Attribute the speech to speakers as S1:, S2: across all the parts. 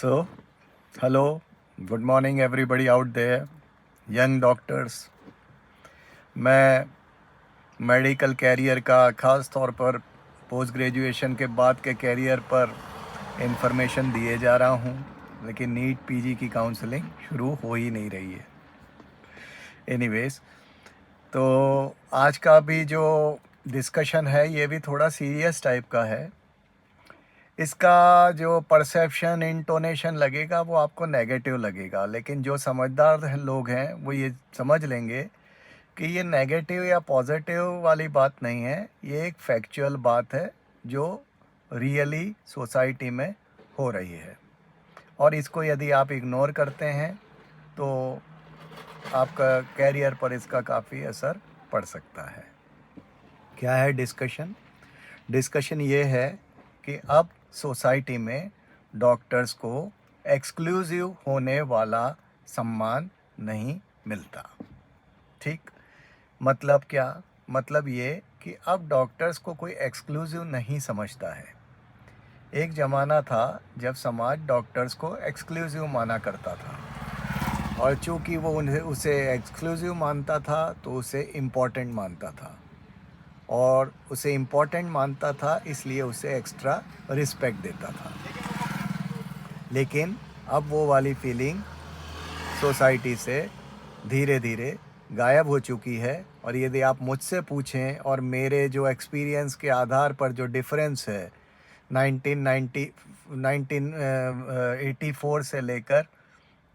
S1: So, hello, good morning everybody out there, young doctors. मैं medical career का ख़ास तौर पर पोस्ट ग्रेजुएशन के बाद के कैरियर पर इंफॉर्मेशन दिए जा रहा हूँ, लेकिन नीट पीजी की काउंसलिंग शुरू हो ही नहीं रही है। एनीवेज, तो आज का भी जो डिस्कशन है ये भी थोड़ा सीरियस टाइप का है। इसका जो परसेप्शन इंटोनेशन लगेगा वो आपको नेगेटिव लगेगा, लेकिन जो समझदार लोग हैं वो ये समझ लेंगे कि ये नेगेटिव या पॉजिटिव वाली बात नहीं है, ये एक फैक्चुअल बात है जो रियली सोसाइटी में हो रही है। और इसको यदि आप इग्नोर करते हैं तो आपका कैरियर पर इसका काफ़ी असर पड़ सकता है। क्या है डिस्कशन? डिस्कशन ये है कि अब सोसाइटी में डॉक्टर्स को एक्सक्लूसिव होने वाला सम्मान नहीं मिलता। ठीक, मतलब क्या? मतलब ये कि अब डॉक्टर्स को कोई एक्सक्लूसिव नहीं समझता है। एक ज़माना था जब समाज डॉक्टर्स को एक्सक्लूसिव माना करता था, और चूंकि वो उसे एक्सक्लूसिव मानता था तो उसे इम्पोर्टेंट मानता था, और उसे इम्पोर्टेंट मानता था इसलिए उसे एक्स्ट्रा रिस्पेक्ट देता था। लेकिन अब वो वाली फीलिंग सोसाइटी से धीरे धीरे गायब हो चुकी है। और यदि आप मुझसे पूछें और मेरे जो एक्सपीरियंस के आधार पर जो डिफरेंस है 1984 से लेकर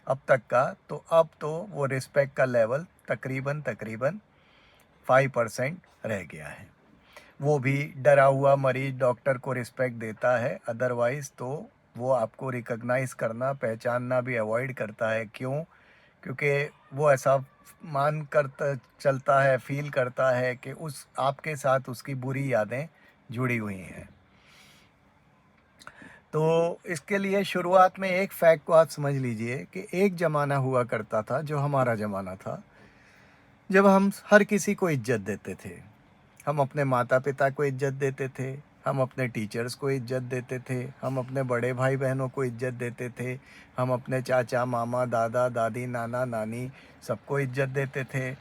S1: अब तक का, तो अब तो वो रिस्पेक्ट का लेवल तकरीबन 5% रह गया है। वो भी डरा हुआ मरीज डॉक्टर को रिस्पेक्ट देता है, अदरवाइज़ तो वो आपको रिकॉग्नाइज करना, पहचानना भी अवॉइड करता है। क्यों? क्योंकि वो ऐसा मान कर चलता है, फील करता है कि उस आपके साथ उसकी बुरी यादें जुड़ी हुई हैं। तो इसके लिए शुरुआत में एक फैक्ट को आप समझ लीजिए कि एक ज़माना हुआ करता था, जो हमारा ज़माना था, जब हम हर किसी को इज्जत देते थे। हम अपने माता पिता को इज्जत देते थे, हम अपने टीचर्स को इज्जत देते थे, हम अपने बड़े भाई बहनों को इज्जत देते थे, हम अपने चाचा मामा दादा दादी नाना नानी सबको इज्जत देते थे।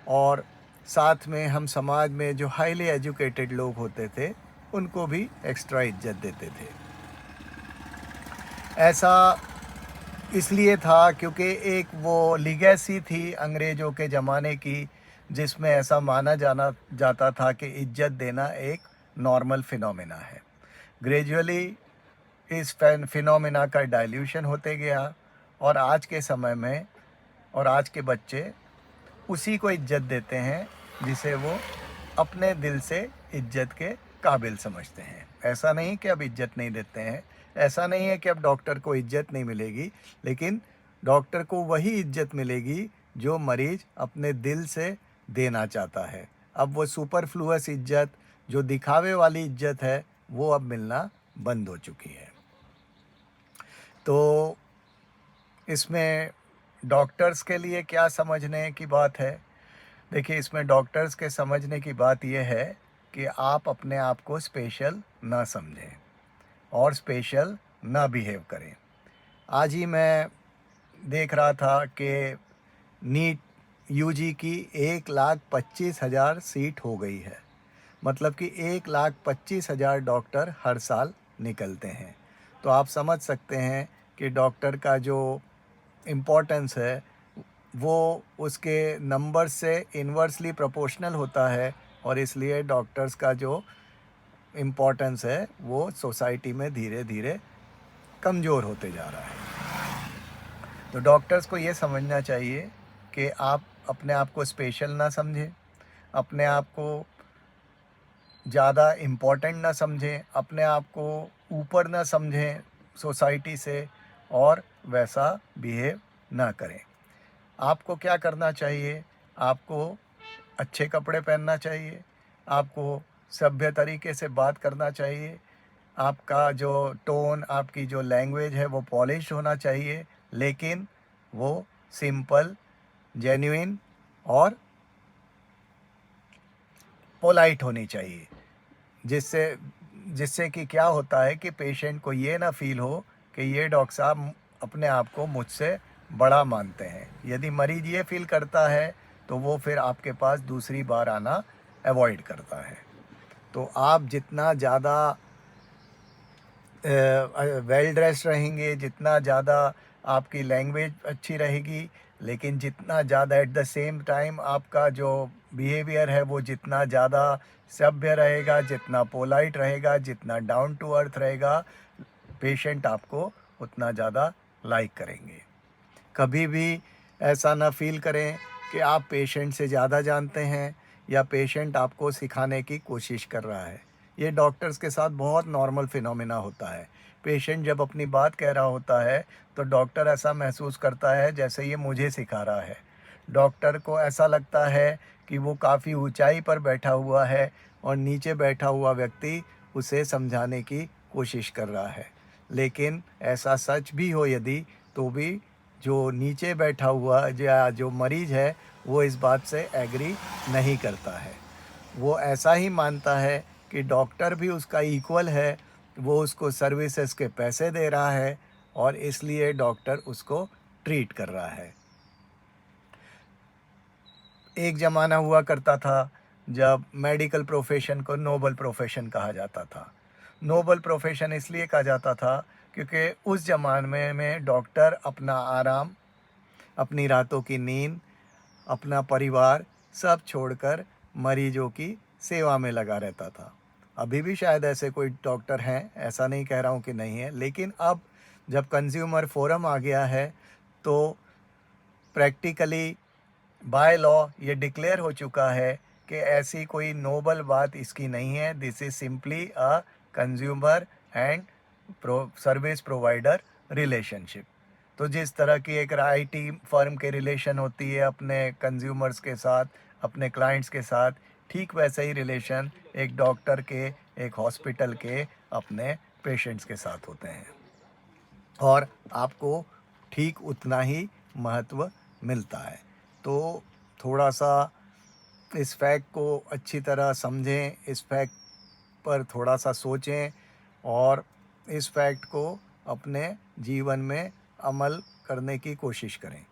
S1: और साथ में हम समाज में जो हाईली एजुकेटेड लोग होते थे उनको भी एक्स्ट्रा इज्जत देते थे। ऐसा इसलिए था क्योंकि एक वो लीगेसी थी अंग्रेज़ों के ज़माने की, जिसमें ऐसा माना जाता था कि इज्जत देना एक नॉर्मल फिनोमेना है। ग्रेजुअली इस फिनोमेना का डाइल्यूशन होते गया, और आज के समय में और आज के बच्चे उसी को इज्जत देते हैं जिसे वो अपने दिल से इज्जत के काबिल समझते हैं। ऐसा नहीं कि अब इज्जत नहीं देते हैं, ऐसा नहीं है कि अब डॉक्टर को इज्जत नहीं मिलेगी, लेकिन डॉक्टर को वही इज्जत मिलेगी जो मरीज अपने दिल से देना चाहता है। अब वो सुपरफ्लुअस इज्जत, जो दिखावे वाली इज्जत है, वो अब मिलना बंद हो चुकी है। तो इसमें डॉक्टर्स के लिए क्या समझने की बात है? देखिए, इसमें डॉक्टर्स के समझने की बात यह है कि आप अपने आप को स्पेशल ना समझें और स्पेशल ना बिहेव करें। आज ही मैं देख रहा था कि नीट यूजी की 1,25,000 सीट हो गई है। मतलब कि 1,25,000 डॉक्टर हर साल निकलते हैं। तो आप समझ सकते हैं कि डॉक्टर का जो इम्पोर्टेंस है वो उसके नंबर से इन्वर्सली प्रोपोर्शनल होता है, और इसलिए डॉक्टर्स का जो इम्पोर्टेंस है वो सोसाइटी में धीरे धीरे कमज़ोर होते जा रहा है। तो डॉक्टर्स को ये समझना चाहिए कि आप अपने आप को स्पेशल ना समझें, अपने आप को ज़्यादा इम्पोर्टेंट ना समझें, अपने आप को ऊपर ना समझें सोसाइटी से, और वैसा बिहेव ना करें। आपको क्या करना चाहिए? आपको अच्छे कपड़े पहनना चाहिए, आपको सभ्य तरीके से बात करना चाहिए, आपका जो टोन, आपकी जो लैंग्वेज है वो पॉलिश होना चाहिए, लेकिन वो सिंपल, जेन्युइन और पोलाइट होनी चाहिए। जिससे जिससे कि क्या होता है कि पेशेंट को ये ना फील हो कि ये डॉक्टर साहब अपने आप को मुझसे बड़ा मानते हैं। यदि मरीज ये फील करता है तो वो फिर आपके पास दूसरी बार आना अवॉइड करता है। तो आप जितना ज़्यादा वेल ड्रेस्ड रहेंगे, जितना ज़्यादा आपकी लैंग्वेज अच्छी रहेगी, लेकिन जितना ज़्यादा एट द सेम टाइम आपका जो बिहेवियर है वो जितना ज़्यादा सभ्य रहेगा, जितना पोलाइट रहेगा, जितना डाउन टू अर्थ रहेगा, पेशेंट आपको उतना ज़्यादा लाइक करेंगे। कभी भी ऐसा ना फील करें कि आप पेशेंट से ज़्यादा जानते हैं या पेशेंट आपको सिखाने की कोशिश कर रहा है। ये डॉक्टर्स के साथ बहुत नॉर्मल फिनोमेना होता है। पेशेंट जब अपनी बात कह रहा होता है तो डॉक्टर ऐसा महसूस करता है जैसे ये मुझे सिखा रहा है। डॉक्टर को ऐसा लगता है कि वो काफ़ी ऊंचाई पर बैठा हुआ है और नीचे बैठा हुआ व्यक्ति उसे समझाने की कोशिश कर रहा है। लेकिन ऐसा सच भी हो यदि, तो भी जो नीचे बैठा हुआ या जो मरीज़ है वो इस बात से एग्री नहीं करता है। वो ऐसा ही मानता है कि डॉक्टर भी उसका इक्वल है, वो उसको सर्विसेज के पैसे दे रहा है और इसलिए डॉक्टर उसको ट्रीट कर रहा है। एक ज़माना हुआ करता था जब मेडिकल प्रोफेशन को नोबल प्रोफेशन कहा जाता था। नोबल प्रोफेशन इसलिए कहा जाता था क्योंकि उस ज़माने में डॉक्टर अपना आराम, अपनी रातों की नींद, अपना परिवार सब छोड़कर मरीजों की सेवा में लगा रहता था। अभी भी शायद ऐसे कोई डॉक्टर हैं, ऐसा नहीं कह रहा हूँ कि नहीं है, लेकिन अब जब कंज्यूमर फोरम आ गया है तो प्रैक्टिकली बाय लॉ ये डिक्लेयर हो चुका है कि ऐसी कोई नोबल बात इसकी नहीं है। This is simply a consumer and service provider relationship. तो जिस तरह की एक आईटी फर्म के रिलेशन होती है अपने कंज्यूमर्स के साथ, अपने क्लाइंट्स के साथ, ठीक वैसे ही रिलेशन एक डॉक्टर के, एक हॉस्पिटल के अपने पेशेंट्स के साथ होते हैं और आपको ठीक उतना ही महत्व मिलता है। तो थोड़ा सा इस फैक्ट को अच्छी तरह समझें, इस फैक्ट पर थोड़ा सा सोचें और इस फैक्ट को अपने जीवन में अमल करने की कोशिश करें।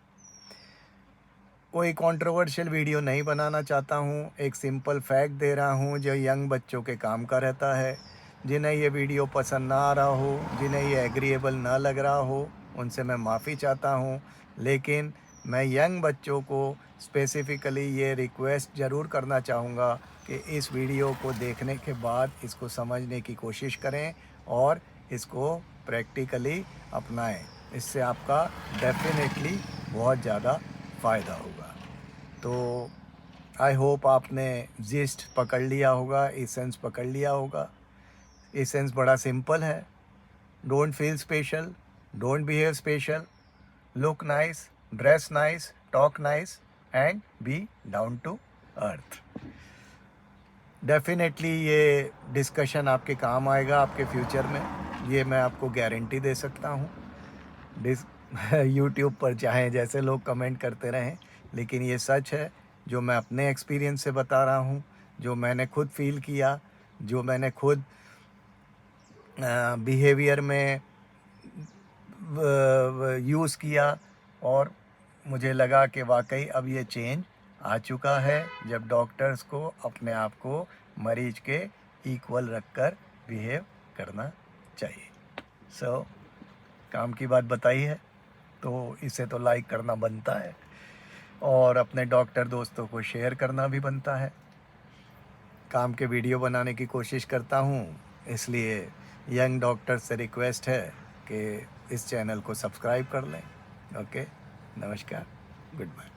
S1: कोई कंट्रोवर्शियल वीडियो नहीं बनाना चाहता हूँ, एक सिंपल फैक्ट दे रहा हूँ जो यंग बच्चों के काम का रहता है। जिन्हें ये वीडियो पसंद ना आ रहा हो, जिन्हें ये एग्रीएबल ना लग रहा हो, उनसे मैं माफ़ी चाहता हूँ। लेकिन मैं यंग बच्चों को स्पेसिफ़िकली ये रिक्वेस्ट ज़रूर करना चाहूँगा कि इस वीडियो को देखने के बाद इसको समझने की कोशिश करें और इसको प्रैक्टिकली अपनाएं। इससे आपका डेफिनेटली बहुत ज़्यादा फ़ायदा होगा। तो आई होप आपने जिस्ट पकड़ लिया होगा, एसेंस पकड़ लिया होगा। एसेंस बड़ा सिंपल है। Don't feel special, don't behave special, look nice, dress nice, talk nice and be down to earth. Definitely ये डिस्कशन आपके काम आएगा आपके फ्यूचर में, ये मैं आपको गारंटी दे सकता हूँ। यूट्यूब पर चाहे जैसे लोग कमेंट करते रहें, लेकिन ये सच है जो मैं अपने एक्सपीरियंस से बता रहा हूँ, जो मैंने खुद फील किया, जो मैंने खुद बिहेवियर में यूज़ किया और मुझे लगा कि वाकई अब ये चेंज आ चुका है जब डॉक्टर्स को अपने आप को मरीज के इक्वल रखकर बिहेव करना चाहिए। सो काम की बात बताई है तो इसे तो लाइक करना बनता है और अपने डॉक्टर दोस्तों को शेयर करना भी बनता है। काम के वीडियो बनाने की कोशिश करता हूँ, इसलिए यंग डॉक्टर से रिक्वेस्ट है कि इस चैनल को सब्सक्राइब कर लें। ओके, नमस्कार, गुड बाय।